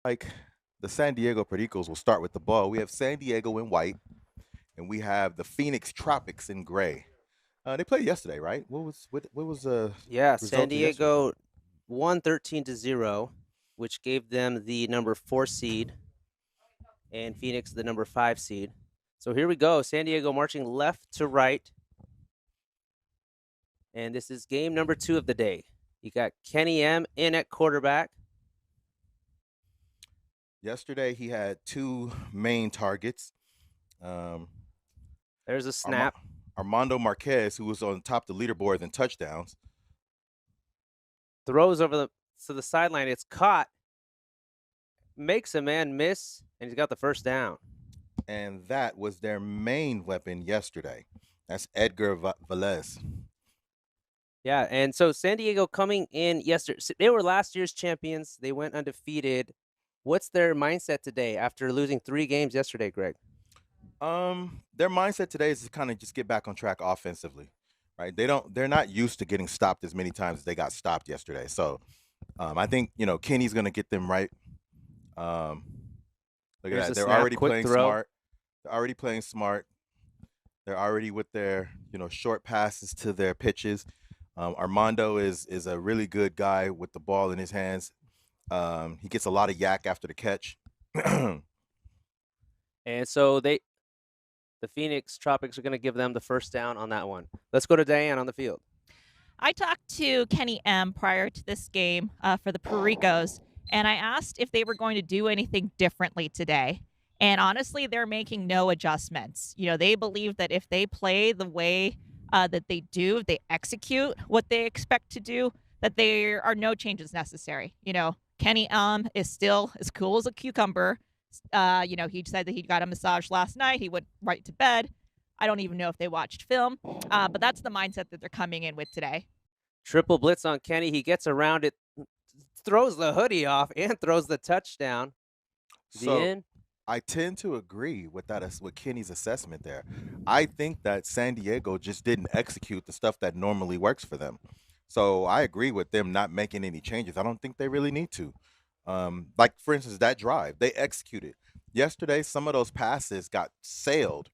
Like the San Diego Pericos will start with the ball. We have San Diego in white, and we have the Phoenix Tropics in gray. They played yesterday, right? What was the Yeah, San result of yesterday? Diego won 13-0, which gave them the number 4 seed, and Phoenix the number 5 seed. So here we go. San Diego marching left to right, and this is game number 2 of the day. You got Kenny M in at quarterback. Yesterday he had two main targets. Um, There's a Arma- snap. Armando Marquez, who was on top of the leaderboard in touchdowns, Throws over the sideline. It's caught. Makes a man miss, and he's got the first down. and that was their main weapon yesterday. That's Edgar Velez. Yeah, and so San Diego coming in yesterday. They were last year's champions. They went undefeated. What's their mindset today after losing 3 games yesterday, Greg? Their mindset today is to kind of just get back on track offensively, right? They're not used to getting stopped as many times as they got stopped yesterday. So, I think Kenny's gonna get them right. Um, Look at Here's that. a They're snap, already quick playing throw. smart. They're already playing smart. They're already with their short passes to their pitches. Armando is a really good guy with the ball in his hands. He gets a lot of yak after the catch. And so the Phoenix Tropics are going to give them the first down on that one. Let's go to Diane on the field. I talked to Kenny M prior to this game for the Pericos, and I asked if they were going to do anything differently today. And honestly, they're making no adjustments. They believe that if they play the way that they do, if they execute what they expect to do, that there are no changes necessary. Kenny M is still as cool as a cucumber. He said that he got a massage last night. He went right to bed. I don't even know if they watched film, but that's the mindset that they're coming in with today. Triple blitz on Kenny. He gets around it, throws the hoodie off, and throws the touchdown. The So end. I tend to agree with that with Kenny's assessment there. I think that San Diego just didn't execute the stuff that normally works for them. So I agree with them not making any changes. I don't think they really need to. Like for instance, that drive they executed yesterday. Some of those passes got sailed,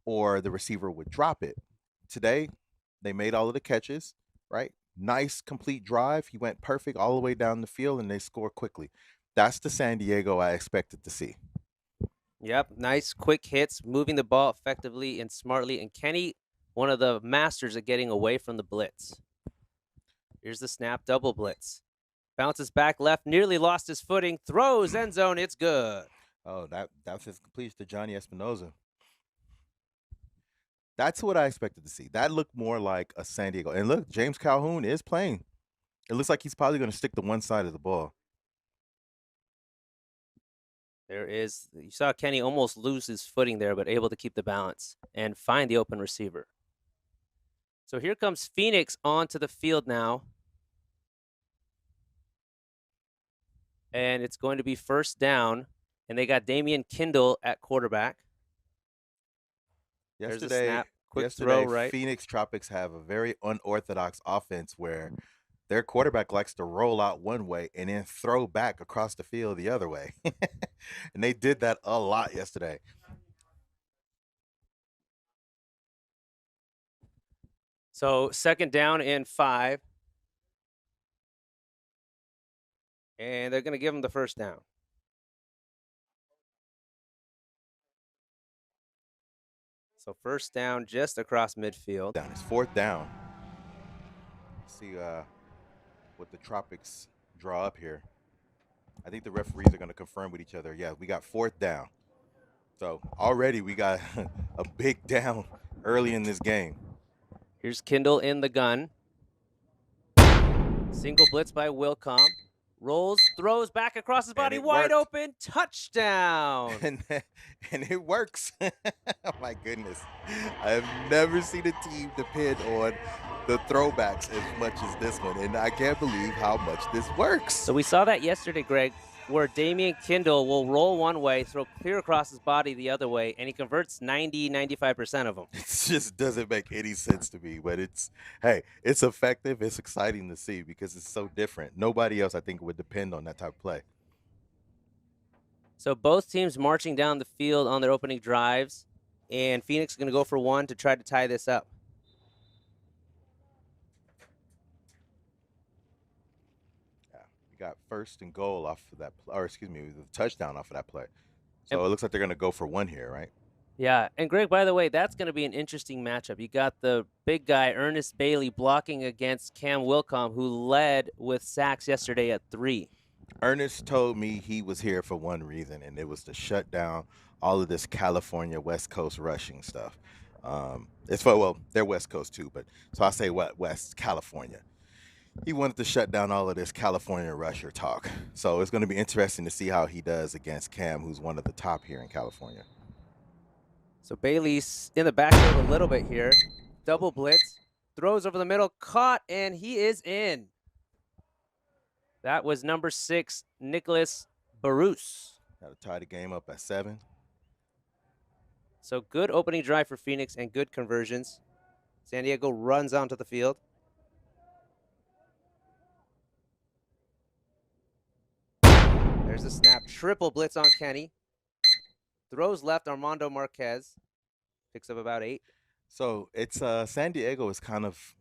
or the receiver would drop it. Today, they made all of the catches. Right, nice complete drive. He went perfect all the way down the field, and they score quickly. That's the San Diego I expected to see. Yep, nice quick hits, moving the ball effectively and smartly. And Kenny, one of the masters at getting away from the blitz. Here's the snap, double blitz. Bounces back left, nearly lost his footing, throws end zone, it's good. Oh, that's his completion to Johnny Espinoza. That's what I expected to see. That looked more like a San Diego. And look, James Calhoun is playing. It looks like he's probably going to stick to one side of the ball. You saw Kenny almost lose his footing there, but able to keep the balance and find the open receiver. So here comes Phoenix onto the field now. And it's going to be first down. And they got Damian Kindle at quarterback. There's a snap. Quick throw, right? Phoenix Tropics have a very unorthodox offense where their quarterback likes to roll out one way and then throw back across the field the other way. And they did that a lot yesterday. So second down and 5. And they're going to give him the first down. So first down just across midfield. It's fourth down. See what the Tropics draw up here. I think the referees are going to confirm with each other. Yeah, we got fourth down. So already we got a big down early in this game. Here's Kindle in the gun. Single blitz by Wilcom. Rolls, throws back across his body, wide open, touchdown. And it works. Oh my goodness. I have never seen a team depend on the throwbacks as much as this one. And I can't believe how much this works. So we saw that yesterday, Greg, where Damian Kindle will roll one way, throw clear across his body the other way, and he converts 95% of them. It just doesn't make any sense to me, but it's effective. It's exciting to see because it's so different. Nobody else, I think, would depend on that type of play. So both teams marching down the field on their opening drives, and Phoenix is going to go for one to try to tie this up. Yeah, we got first and goal off of that, or excuse me, the touchdown off of that play. So it looks like they're going to go for one here, right? Yeah, and Greg, by the way, that's going to be an interesting matchup. You got the big guy, Ernest Bailey, blocking against Cam Wilcom, who led with sacks yesterday at 3. Ernest told me he was here for one reason, and it was to shut down all of this California West Coast rushing stuff. It's for, well, they're West Coast too, but so I say what, West California. He wanted to shut down all of this California rusher talk. So it's going to be interesting to see how he does against Cam, who's one of the top here in California. So Bailey's in the backfield a little bit here. Double blitz, throws over the middle, caught, and he is in. That was number 6, Nicholas Barus. Got to tie the game up at 7. So good opening drive for Phoenix and good conversions. San Diego runs onto the field. There's a snap. Triple blitz on Kenny. Throws left, Armando Marquez. Picks up about 8. So it's San Diego is kind of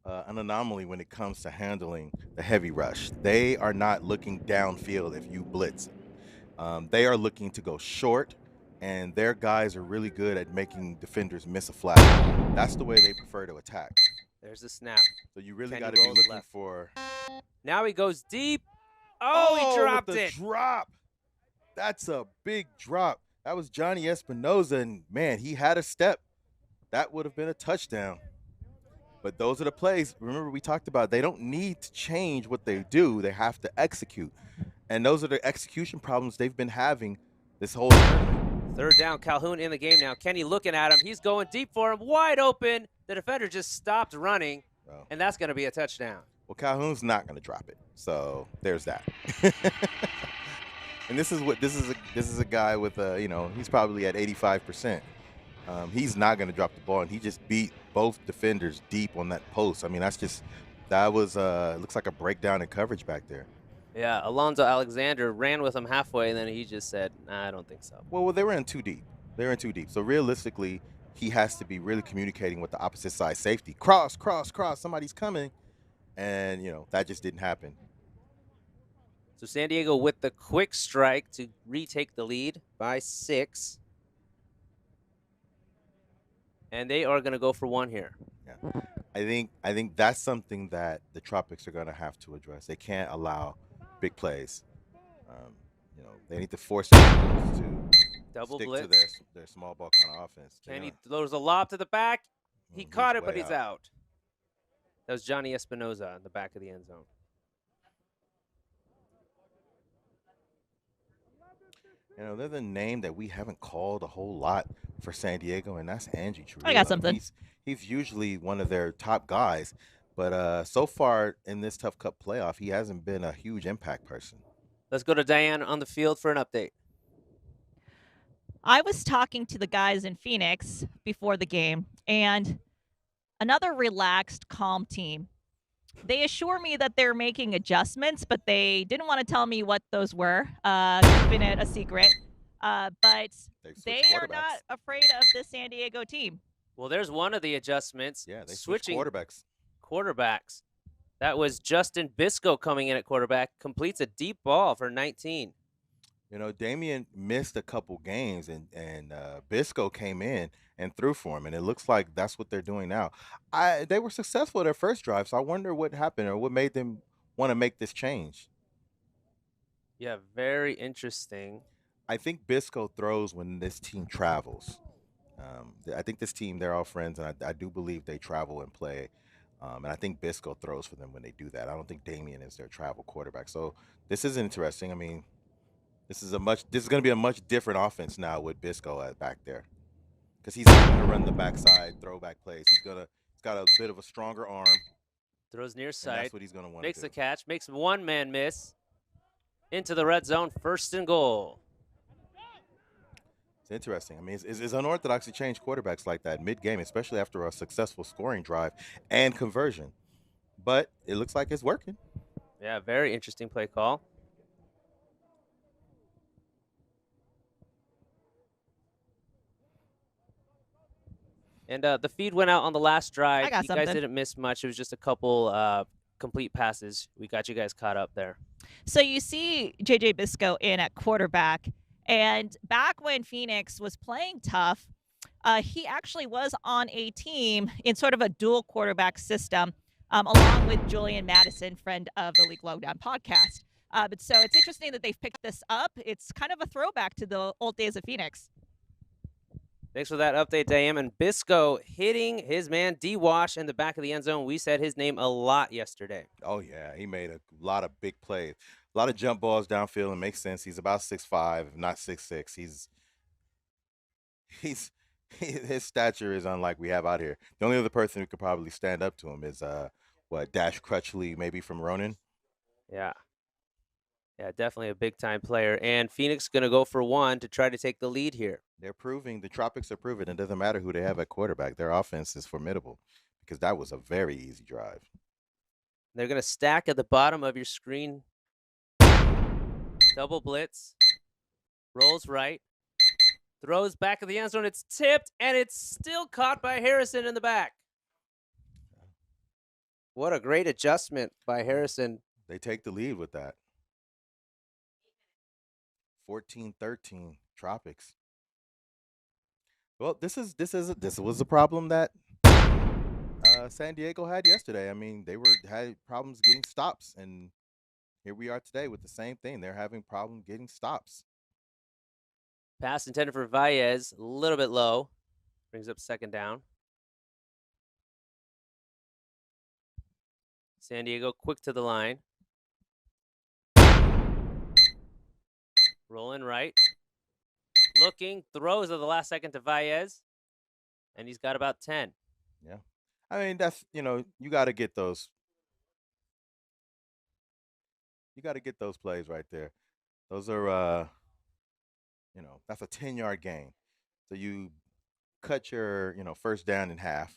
an anomaly when it comes to handling the heavy rush. They are not looking downfield if you blitz. They are looking to go short, and their guys are really good at making defenders miss a flag. That's the way they prefer to attack. There's the snap. So you really Kenny got to be rolls looking left. for. Now he goes deep. Oh, he dropped with the it. Drop. That's a big drop. That was Johnny Espinoza, and man, he had a step. That would have been a touchdown. But those are the plays. Remember, we talked about they don't need to change what they do. They have to execute. And those are the execution problems they've been having this whole tournament. Third down, Calhoun in the game now. Kenny looking at him. He's going deep for him, wide open. The defender just stopped running, and that's going to be a touchdown. Well, Calhoun's not going to drop it. So there's that. And this is a guy with he's probably at 85%. He's not going to drop the ball, and he just beat both defenders deep on that post. I mean, that was looks like a breakdown in coverage back there. Yeah, Alonzo Alexander ran with him halfway, and then he just said, nah, I don't think so. Well, they were in too deep. They were in too deep. So realistically, he has to be really communicating with the opposite side safety. Cross, somebody's coming. And, that just didn't happen. So San Diego with the quick strike to retake the lead by 6. And they are going to go for 1 here. Yeah. I think that's something that the Tropics are going to have to address. They can't allow big plays. They need to force them to double stick blitz to their small ball kind of offense. Kenny throws a lob to the back. He caught it, but he's out. out. That was Johnny Espinoza in the back of the end zone. There's a name that we haven't called a whole lot for San Diego, and that's Angie Trujillo. I got something. He's usually one of their top guys, but so far in this Tough Cup playoff, he hasn't been a huge impact person. Let's go to Diane on the field for an update. I was talking to the guys in Phoenix before the game, and another relaxed, calm team. They assure me that they're making adjustments, but they didn't want to tell me what those were, keeping it a secret. But they are not afraid of the San Diego team. Well, there's one of the adjustments. Yeah, they switching quarterbacks. That was Justin Bisco coming in at quarterback, completes a deep ball for 19. Damian missed a couple games, and Bisco came in and threw for him, and it looks like that's what they're doing now. They were successful their first drive, so I wonder what happened or what made them want to make this change. Yeah, very interesting. I think Bisco throws when this team travels. I think this team, they're all friends, and I do believe they travel and play. And I think Bisco throws for them when they do that. I don't think Damian is their travel quarterback. So this is interesting. I mean, this is going to be a much different offense now with Bisco back there, because he's going to run the backside throwback plays. He's got a bit of a stronger arm. Throws near side. That's what he's going to want to do. Makes the catch. Makes one man miss. Into the red zone. 1st and goal. It's interesting. I mean, it's unorthodox to change quarterbacks like that mid-game, especially after a successful scoring drive and conversion. But it looks like it's working. Yeah, very interesting play call. And the feed went out on the last drive. I got You guys something. didn't miss much. It was just a couple complete passes. We got you guys caught up there. So you see JJ Bisco in at quarterback, and back when Phoenix was playing tough, he actually was on a team in sort of a dual quarterback system, along with Julian Madison, friend of the League Lowdown podcast. But so it's interesting that they've picked this up. It's kind of a throwback to the old days of Phoenix. Thanks for that update, Diane. And Bisco hitting his man D-Wash in the back of the end zone. We said his name a lot yesterday. Oh yeah, he made a lot of big plays, a lot of jump balls downfield. It makes sense. He's about 6'5", not 6'6". He's his stature is unlike we have out here. The only other person who could probably stand up to him is Dash Crutchley, maybe from Ronin. Yeah. Yeah, definitely a big-time player. And Phoenix going to go for one to try to take the lead here. They're proving, the Tropics are proving it doesn't matter who they have at quarterback. Their offense is formidable because that was a very easy drive. They're going to stack at the bottom of your screen. Double blitz. Rolls right. Throws back of the end zone. It's tipped, and it's still caught by Harrison in the back. What a great adjustment by Harrison. They take the lead with that. 14-13 Tropics. Well, this was a problem that San Diego had yesterday. I mean, they had problems getting stops, and here we are today with the same thing. They're having problems getting stops. Pass intended for Valles, a little bit low. Brings up second down. San Diego quick to the line. Rolling right. Looking, throws at the last second to Valles. And he's got about 10. Yeah. I mean, that's, you got to get those. You got to get those plays right there. Those are, that's a 10-yard gain. So you cut your, first down in half.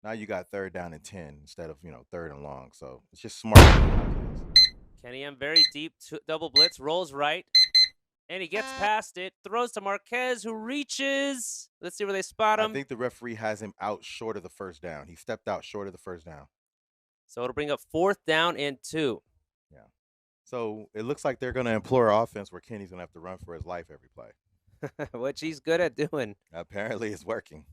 Now you got third down and 10 instead of, third and long. So it's just smart. Kenny M very deep, double blitz, rolls right. And he gets past it, throws to Marquez, who reaches. Let's see where they spot him. I think the referee has him out short of the first down. He stepped out short of the first down. So it'll bring up 4th down and 2. Yeah. So it looks like they're going to employ offense where Kenny's going to have to run for his life every play. Which he's good at doing. Apparently it's working.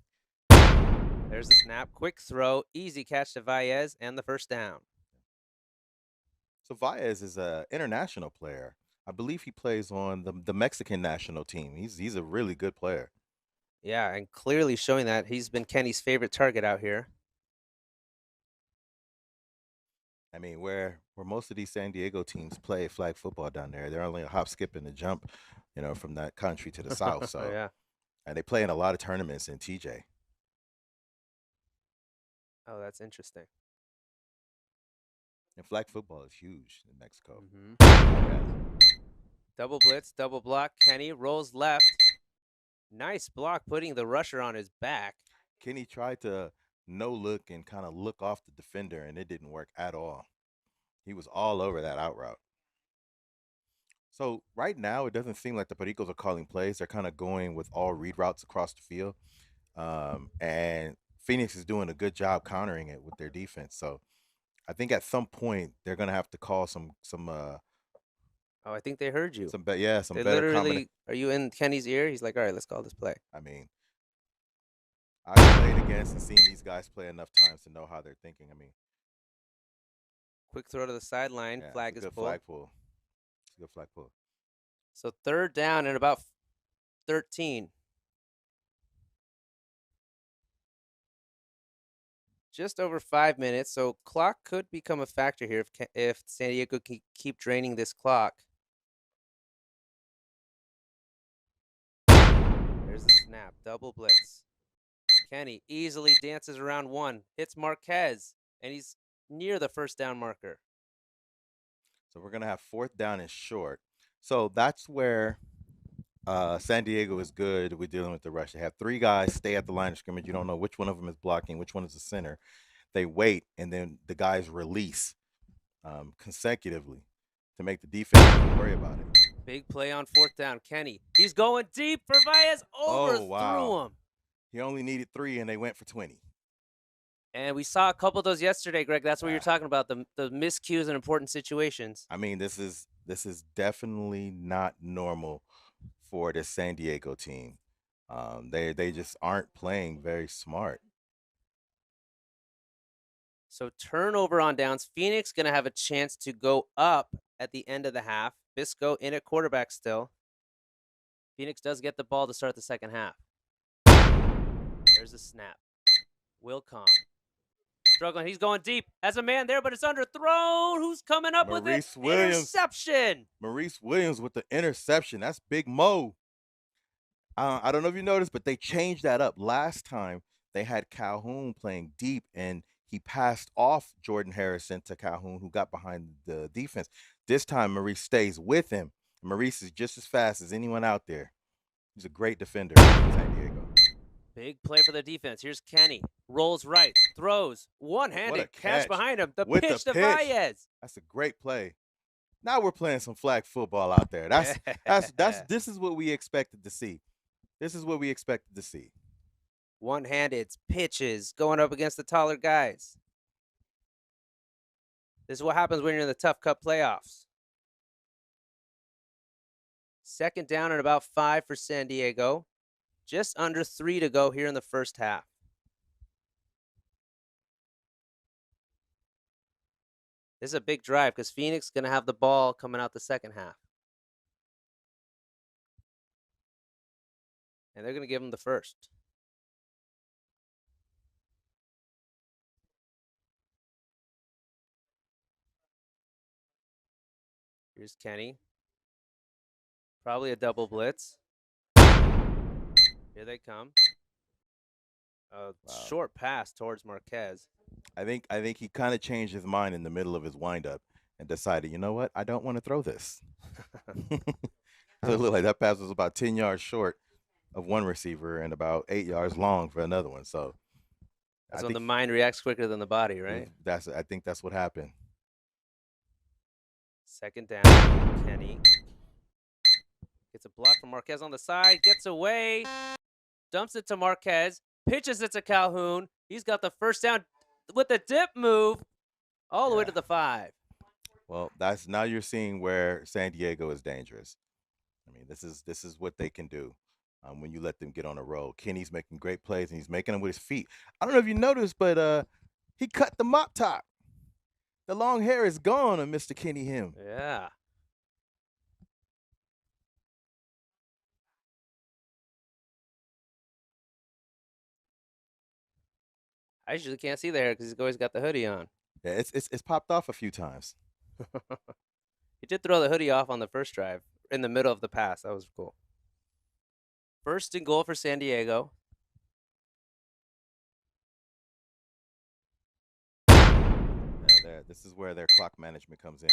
There's the snap. Quick throw. Easy catch to Valles and the first down. So Valles is an international player. I believe he plays on the Mexican national team. He's a really good player. Yeah, and clearly showing that he's been Kenny's favorite target out here. I mean, where most of these San Diego teams play flag football down there, they're only a hop, skip, and a jump, from that country to the south. So yeah. And they play in a lot of tournaments in TJ. Oh, that's interesting. And flag football is huge in Mexico. Mm-hmm. Oh, yeah. Double blitz, double block. Kenny rolls left. Nice block, putting the rusher on his back. Kenny tried to no look and kind of look off the defender, and it didn't work at all. He was all over that out route. So right now, it doesn't seem like the Pericos are calling plays. They're kind of going with all read routes across the field. And Phoenix is doing a good job countering it with their defense. So I think at some point they're going to have to call some Oh, I think they heard you. some They better literally, are you in Kenny's ear? He's like, all right, let's call this play. I mean, I've played against and seen these guys play enough times to know how they're thinking. I mean, Quick throw to the sideline. yeah, Flag it's a is good pulled. flag pull. It's a good flag pull. So 3rd down and about 13. Just over 5 minutes, so clock could become a factor here if San Diego can keep draining this clock. There's the snap, double blitz. Kenny easily dances around one, hits Marquez, and he's near the first down marker. So we're going to have 4th down and short. So that's where San Diego is good with dealing with the rush. They have 3 guys stay at the line of scrimmage. You don't know which one of them is blocking, which one is the center. They wait, and then the guys release consecutively to make the defense worry about it. Big play on 4th down. Kenny, he's going deep for Valles. Overthrew him. He only needed 3, and they went for 20. And we saw a couple of those yesterday, Greg. That's what you're Ah. talking about, the miscues in important situations. I mean, this is definitely not normal for the San Diego team. They just aren't playing very smart. So turnover on downs. Phoenix going to have a chance to go up at the end of the half. Bisco in at quarterback still. Phoenix does get the ball to start the second half. There's a snap. Wilcom struggling. He's going deep. Has a man there, but it's underthrown. Who's coming up with it? Maurice Williams. Interception. Maurice Williams with the interception. That's Big Mo. I don't know if you noticed, but they changed that up. Last time they had Calhoun playing deep, and he passed off Jordan Harrison to Calhoun, who got behind the defense. This time, Maurice stays with him. Maurice is just as fast as anyone out there. He's a great defender in San Diego. Big play for the defense. Here's Kenny. Rolls right. Throws. One-handed catch behind him. The pitch to Baez. That's a great play. Now we're playing some flag football out there. This is what we expected to see. This is what we expected to see. One-handed pitches going up against the taller guys. This is what happens when you're in the Tough Cup playoffs. Second down and about 5 for San Diego. Just under 3 to go here in the first half. This is a big drive because Phoenix is going to have the ball coming out the second half. And they're going to give them the first. Here's Kenny. Probably a double blitz. Here they come. A short pass towards Marquez. I think he kind of changed his mind in the middle of his windup and decided, you know what? I don't want to throw this. So it looked like that pass was about 10 yards short of one receiver and about 8 yards long for another one. So that's when the mind reacts quicker than the body, right? I think that's what happened. Second down, Kenny. Gets a block from Marquez on the side, gets away, dumps it to Marquez, pitches it to Calhoun. He's got the first down with the dip move all the way to the 5. Well, now you're seeing where San Diego is dangerous. I mean, this is what they can do when you let them get on a roll. Kenny's making great plays, and he's making them with his feet. I don't know if you noticed, but he cut the mop top. The long hair is gone on Mr. Kenny Him. Yeah. I usually can't see the hair because he's always got the hoodie on. Yeah, it's popped off a few times. He did throw the hoodie off on the first drive in the middle of the pass. That was cool. First and goal for San Diego. This is where their clock management comes in.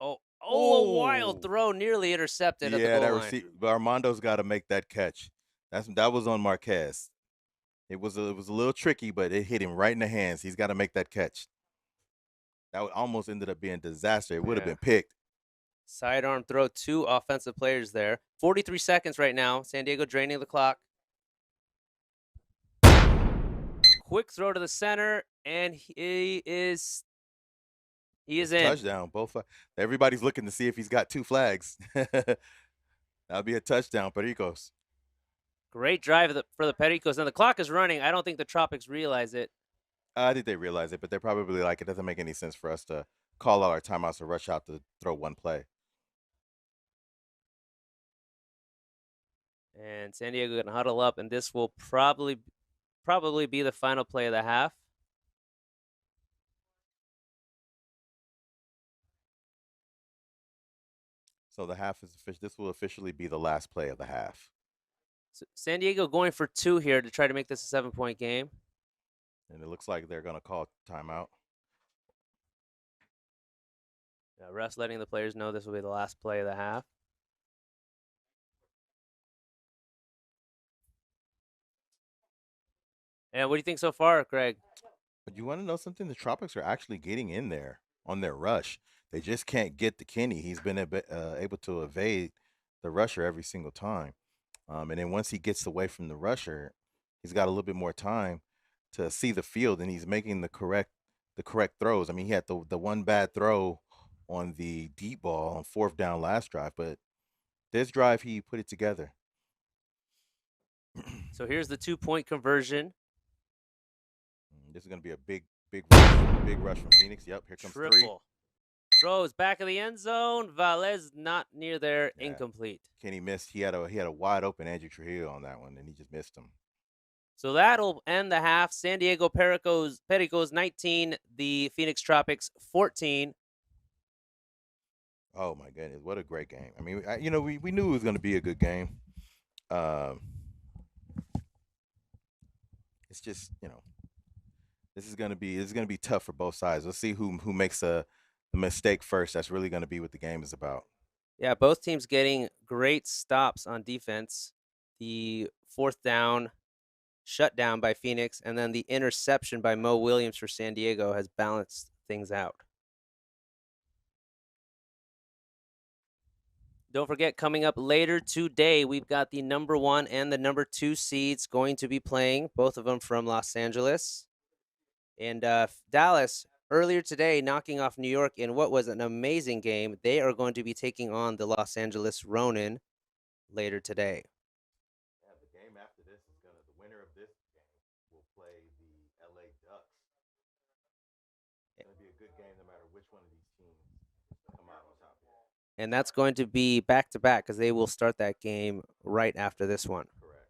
Oh, a wild throw, nearly intercepted at the goal line. Armando's got to make that catch. That was on Marquez. It was a little tricky, but it hit him right in the hands. He's got to make that catch. That almost ended up being a disaster. It would have been picked. Sidearm throw, 2 offensive players there. 43 seconds right now. San Diego draining the clock. Quick throw to the center, and he is in. Touchdown. Everybody's looking to see if he's got 2 flags. That'll be a touchdown, Pericos. Great drive for the Pericos. And the clock is running. I don't think the Tropics realize it. I think they realize it, but they're probably like, it doesn't make any sense for us to call out our timeouts or rush out to throw one play. And San Diego going to huddle up, and this will probably be the final play of the half. So the half is official. This will officially be the last play of the half. So San Diego going for 2 here to try to make this a 7-point game. And it looks like they're going to call timeout. Refs letting the players know this will be the last play of the half. And what do you think so far, Greg? But you want to know something? The Tropics are actually getting in there on their rush. They just can't get to Kenny. He's been able to evade the rusher every single time. And then once he gets away from the rusher, He's got a little bit more time to see the field, and he's making the correct throws. I mean, he had the one bad throw on the deep ball on fourth down last drive, but this drive he put it together. So here's the 2-point conversion. This is going to be a big rush from Phoenix. Yep, here comes three. Triple. Throws back of the end zone. Valez not near there. Yeah. Incomplete. Kenny missed. He had a wide open Andrew Trujillo on that one, and he just missed him. So that'll end the half. San Diego Pericos 19, the Phoenix Tropics 14. Oh my goodness, what a great game! I mean, we knew it was going to be a good game. It's just this is going to be tough for both sides. Let's see who makes a mistake first. That's really going to be what the game is about. Yeah, both teams getting great stops on defense. The fourth down shutdown by Phoenix, and then the interception by Mo Williams for San Diego has balanced things out. Don't forget, coming up later today, we've got the number 1 and the number 2 seeds going to be playing, both of them from Los Angeles. And Dallas, earlier today, knocking off New York in what was an amazing game. They are going to be taking on the Los Angeles Ronin later today. Yeah, the game after this is the winner of this game will play the LA Ducks. It's going to be a good game no matter which one of these teams come out on top here. And that's going to be back-to-back because they will start that game right after this one. Correct.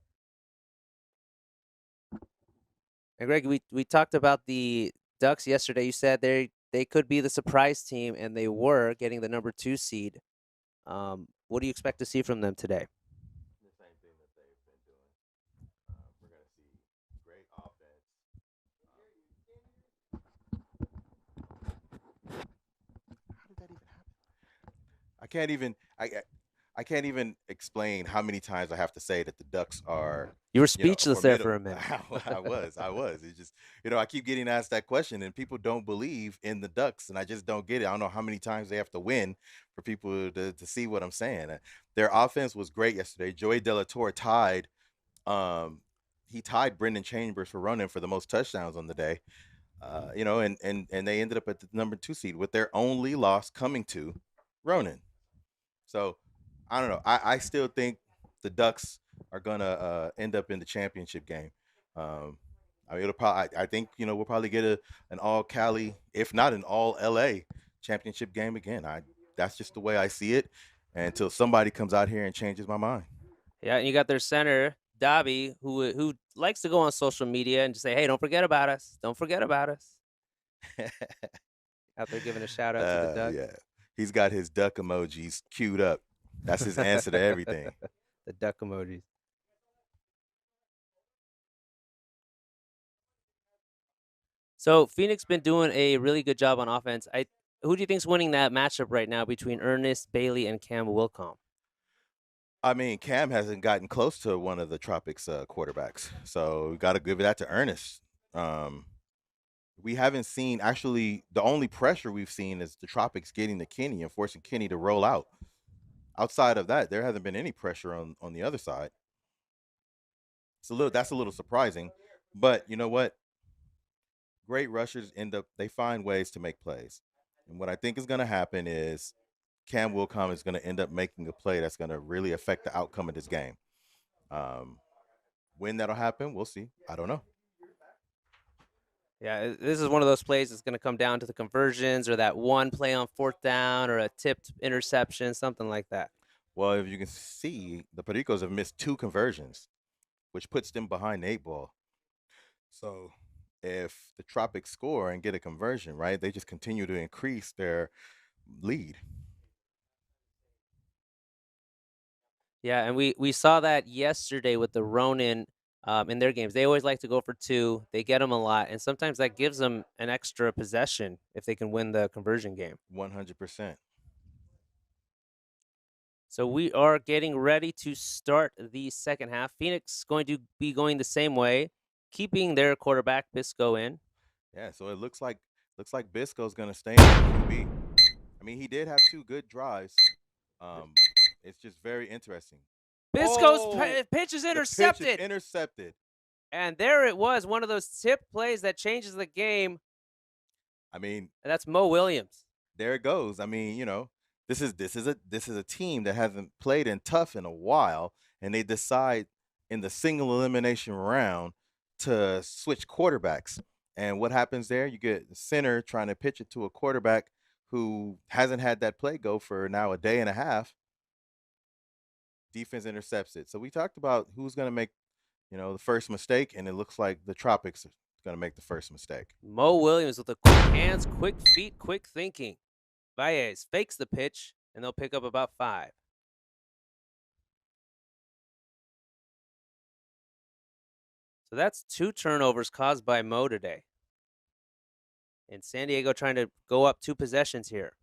And Greg, we talked about the Ducks yesterday. You said they could be the surprise team, and they were getting the number 2 seed. What do you expect to see from them today? The same thing that they've been doing. We're going to see great offense. How did that even happen? I can't even explain how many times I have to say that the Ducks are. You were speechless there for a minute. I was. It's just, I keep getting asked that question, and people don't believe in the Ducks, and I just don't get it. I don't know how many times they have to win for people to see what I'm saying. Their offense was great yesterday. Joey Delatorre tied. He tied Brendan Chambers for running for the most touchdowns on the day. And they ended up at the number 2 seed with their only loss coming to Ronin. So I don't know. I still think the Ducks are gonna end up in the championship game. I mean, I think we'll probably get an all Cali, if not an all LA championship game again. That's just the way I see it. Until somebody comes out here and changes my mind. Yeah, and you got their center Dobby, who likes to go on social media and just say, "Hey, don't forget about us. Don't forget about us." Out there giving a shout out to the Ducks. Yeah, he's got his duck emojis queued up. That's his answer to everything. The duck emojis. So Phoenix been doing a really good job on offense. Who do you think's winning that matchup right now between Ernest Bailey and Cam Wilcom? I mean, Cam hasn't gotten close to one of the Tropics quarterbacks, so we got to give that to Ernest. We haven't seen, actually, the only pressure we've seen is the Tropics getting to Kenny and forcing Kenny to roll out. Outside of that, there hasn't been any pressure on the other side. That's a little surprising, but you know what? Great rushers they find ways to make plays, and what I think is going to happen is Cam Wilcom is going to end up making a play that's going to really affect the outcome of this game. When that'll happen, we'll see. I don't know. Yeah, this is one of those plays that's going to come down to the conversions or that one play on fourth down or a tipped interception, something like that. Well, if you can see, the Pericos have missed 2 conversions, which puts them behind the 8 ball. So if the Tropics score and get a conversion, right, they just continue to increase their lead. Yeah, and we saw that yesterday with the Ronin in their games. They always like to go for 2. They get them a lot, and sometimes that gives them an extra possession if they can win the conversion game. 100%. So we are getting ready to start the second half. Phoenix going to be going the same way, keeping their quarterback Bisco in. Yeah, so it looks like Bisco's going to stay in QB. I mean, he did have 2 good drives. It's just very interesting. Bisco's pitch is intercepted. Intercepted. And there it was, one of those tip plays that changes the game. I mean, And that's Mo Williams. there it goes. I mean, this is a team that hasn't played in tough in a while, and they decide in the single elimination round to switch quarterbacks. And what happens there? You get the center trying to pitch it to a quarterback who hasn't had that play go for now a day and a half. Defense intercepts it. So we talked about who's going to make, the first mistake, and it looks like the Tropics are going to make the first mistake. Mo Williams with the quick hands, quick feet, quick thinking. Baez fakes the pitch, and they'll pick up about 5. So that's 2 turnovers caused by Mo today. And San Diego trying to go up 2 possessions here.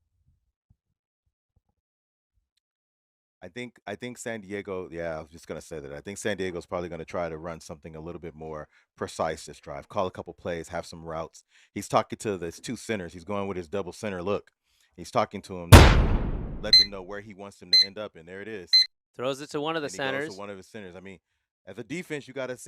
I think San Diego, yeah, I was just gonna say that. I think San Diego's probably gonna try to run something a little bit more precise this drive. Call a couple plays, have some routes. He's talking to the 2 centers. He's going with his double center look. He's talking to him, let them know where he wants them to end up, and there it is. Throws it to one of the And he goes centers. to one of his centers. I mean, as a defense, you got to see